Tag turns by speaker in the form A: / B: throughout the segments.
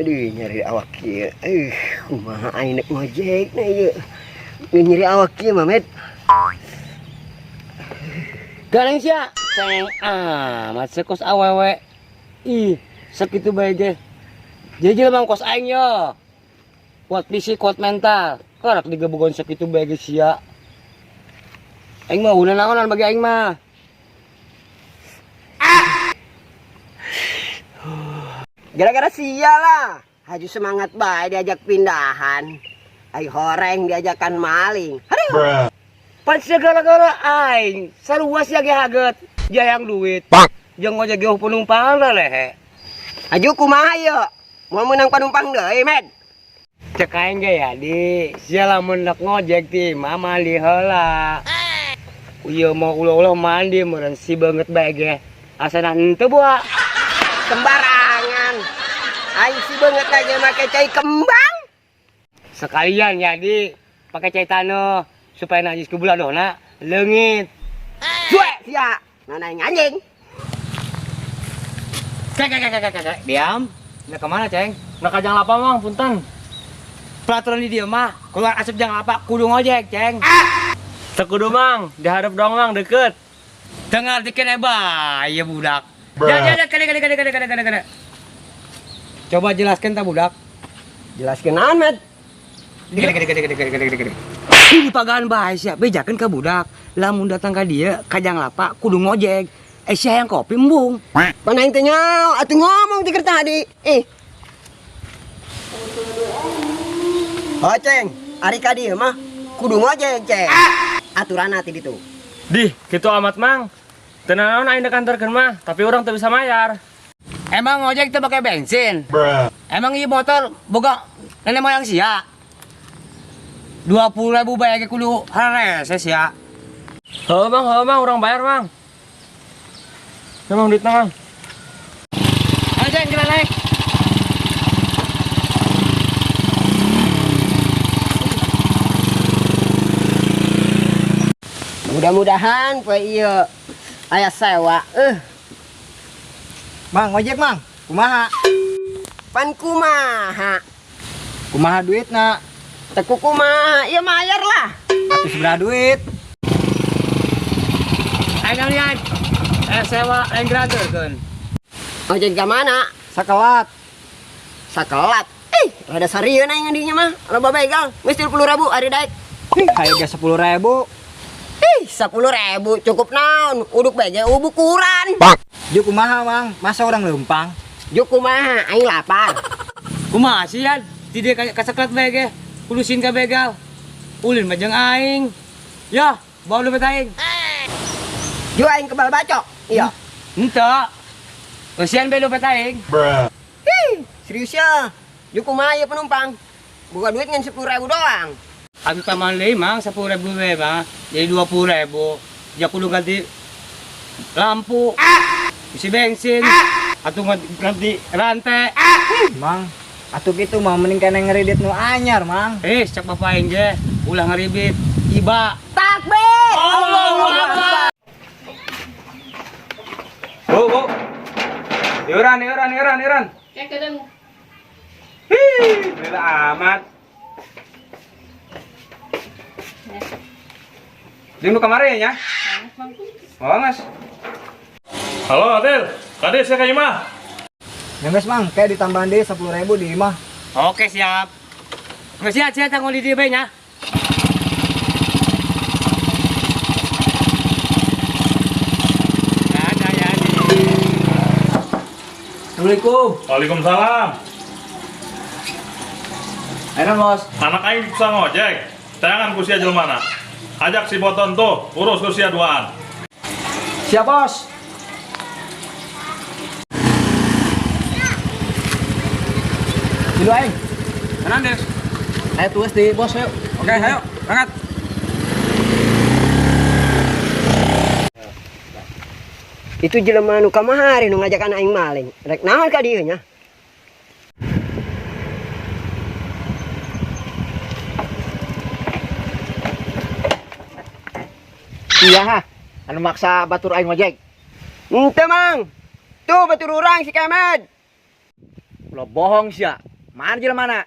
A: Aduh, nyari awak kieu. Kumaha aing nek ngojek na ieu. Nyari awak kieu, Mamet.
B: Gareng sia, ceng amat sekos awewe. Ih, sakitu bae ge. Jadi mang kos aing yo. Kuat fisik, kuat mental. Karak digabungan sakitu bae ge sia. Aing mah ulah naonan bagi aing mah.
A: Gara-gara sia lah. Haju semangat bae diajak pindahan. Ai horeng diajakan maling. Aduh.
B: Pan segala-gala aing saluas ya ge haget. Jayang duit. Jeung ngojek ge penumpang lah lehe.
A: Haju kumaha ieu? Mau menang penumpang deui, Med.
B: Cek aing ge ya di. Sia lamun nak ngojek ti mama li heula. Ieu mau ulah-ulah mandi meureun si beungeut bae ge. Asana henteu buah.
A: Sembarangan. Aing si beungeut aja make cai kembang.
B: Sekalian ya di pakai cai taneuh supaya najis ke bulan dona leungit.
A: Cuek sia. Nana anjing.
B: Kak. Diam. Nak kemana, Ceng? Nak ka Jang Lapa, Mang, punten. Peraturan di dieu mah, keluar asap Jang Lapa kudu ngojek, Ceng. Teu kudu, Mang. Dihareup dong, Mang, deukeut. Teu ngartikeun bae ya budak. Ya, kada. Coba jelaskan ta budak.
A: Jelaskeun naon, Med?
B: Gede. Ini pagaan bae sia, bejakeun ka budak. Lamun datang ka dieu, ka Jang Lapa kudu ngojek. Sia yang kopi embung.
A: Pan aing teh nyaho atuh ngomong ti keur tadi. Oh, Ceng, ari ka dieu mah kudu ngojek, Ceng. Aturanna ti ditu.
B: Dih, kitu amat, Mang. Teu naon aing kantorkeun mah, tapi urang teu bisa mayar. Emang ngojek teu pakai bensin? Emang ieu motor boga nenek moyang sia? 20.000 bae ge kudu harese sia. Heuh, Mang, urang bayar, Mang. Memang duitna, Mang. Ayo, Ceng, kita naik.
A: Mudah-mudahan poe ieu aya sewa.
C: Mang, ngojek mang, kumaha?
A: Pan kumaha?
C: Kumaha duitna?
A: Teku kumaha? Ieu mayar lah.
C: Atuh seberapa duit?
B: Ayo lihat. Sewa yang gratiskeun.
A: Ojek ka mana?
C: Sakelat.
A: Sakelat. Rada sarieun aing dinya mah. Loba begal, geus 30.000 ari daek.
C: Harga 10.000.
A: 10.000 cukup naon? Uduk bae ge ubukuran.
C: Juk kumaha mang? Masa orang lempang?
A: Juk kumaha? Aing lapar.
B: Kumaha sih ya? Tidak kasaklat bae ge. Kulusin ka begal. Ulin mah jeung aing. Ya, bawa dompet aing.
A: Juk aing kebal bacok. Iya.
B: Henteu. Eusian bae dompet aing.
A: Serius ya? Juk kumaha ieu penumpang? Buka duit ngan 10.000 doang.
B: Atuh tambahan deui Mang 10.000 bae mah. Jadi 20.000. Ya kudu ganti lampu. Isi bensin. Atuh ganti rantai.
C: Mang, atuh gitu mah mending kena ngeridit nu anyar mang.
B: Cek bapak aing ge ulah ngaribit. Iba.
A: Takbir.
B: Allahu Akbar. Bu. Iuran.
D: Cek kadang.
B: Lila amat. Jeung nu kamari nya? Oh, Mas.
E: Halo, Adel. Tadi saya ke Imah.
C: Ngeus mang, kayak ditambahan deh 10.000 di imah.
B: Oke, siap. Geus siap tanggung di dieu bae nya. Ya.
C: Assalamualaikum.
E: Waalaikumsalam.
C: Enak bos.
E: Anak aing bisa ngojek. Tangan kusia jelmana. Ajak si Boton tuh, urus kusia duaan.
C: Siap bos. Dulu aing.
B: Tenan, Des.
C: Ayo tulis di bos yuk.
B: Oke, ayo, berangkat.
A: Itu jelema nu kamari nu ngajakan aing maling. Rek naon ka dieu nya?
C: Iya ha. Anu maksa batur aing ngojek.
A: Henteu, Mang. Tuh batur urang si Kemed.
C: Lo bohong sia. Mana jelema?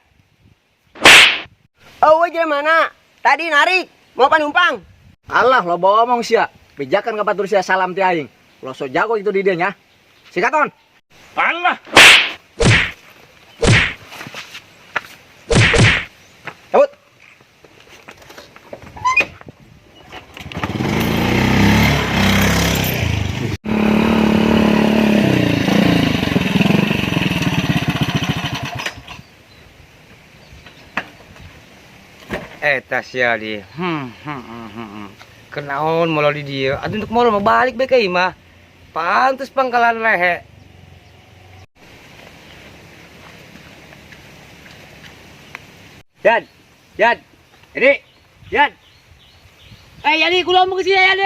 A: Oh, mana? Tadi narik, mau penumpang.
C: Allah lo bohong sia. Pijakan ka batur sia salam ti aing. Lo so jago itu di dia nya. Sikaton.
E: Allah.
C: Cabut.
B: Eta sia di. Kenaon molo di dia. Atuh untuk molo mau balik bae ka imah. Pantes pangkalan lehe. Yan. Jadi, Yan. Jadi kula mau ke sini Yan.